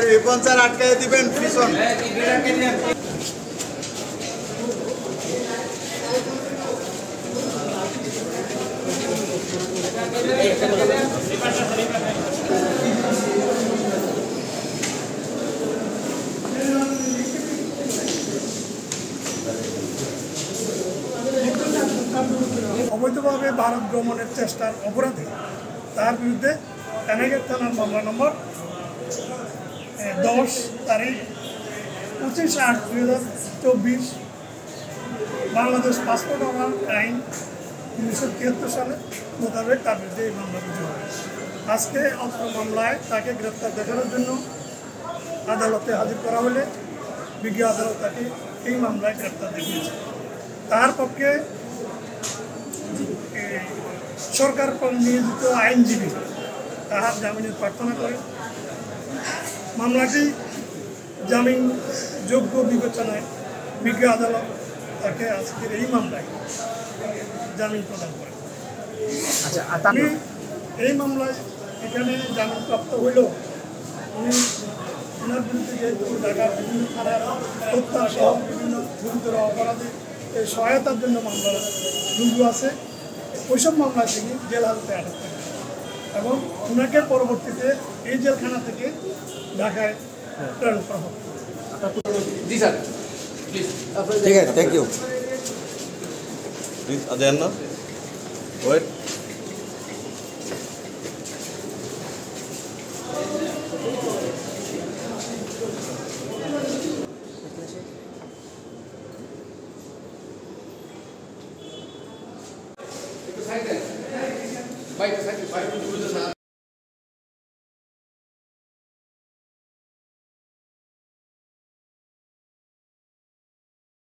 Ripon sir আটকাই দিবেন পিছন। অবৈধভাবে ভারত ভ্রমণের চেষ্টার অপরাধে তার বিরুদ্ধে কানাইঘাট থানার মামলা নম্বর 10 তারিখ 25/8/2024 বাংলাদেশ পাসপোর্ট আইন 1973 সালে মোতাবেক তার বিরুদ্ধে এই মামলা রুজু হয়। আজকে অত্র মামলায় তাকে গ্রেপ্তার দেখানোর জন্য আদালতে হাজির করা হলে বিজ্ঞ আদালত তাকে এই মামলায় গ্রেপ্তার দেখিয়েছে। তার পক্ষে সরকার নিয়োজিত আইনজীবী তাহার জামিনের প্রার্থনা করে মামলাটি জামিন যোগ্য বিবেচনায় বিজ্ঞ আদালত তাকে আজকের এই মামলায় জামিন প্রদান করে। আমি এই মামলায় এখানে জামিনপ্রাপ্ত হইল উনি ওনার বিরুদ্ধে যেহেতু ঢাকার বিভিন্ন থানার হত্যা সহ বিভিন্ন গুরুতর অপরাধে সহায়তার জন্য মামলা রুজু আছে, ওইসব মামলায় তিনি জেল হাজতে আটক করেন এবং ওনাকে পরবর্তীতে এই জেলখানা থেকে ঢাকায় প্রেরণ করা হবে। ঠিক আছে, থ্যাংক ইউ। প্লিজ আদেন না ওয়েট। Bye.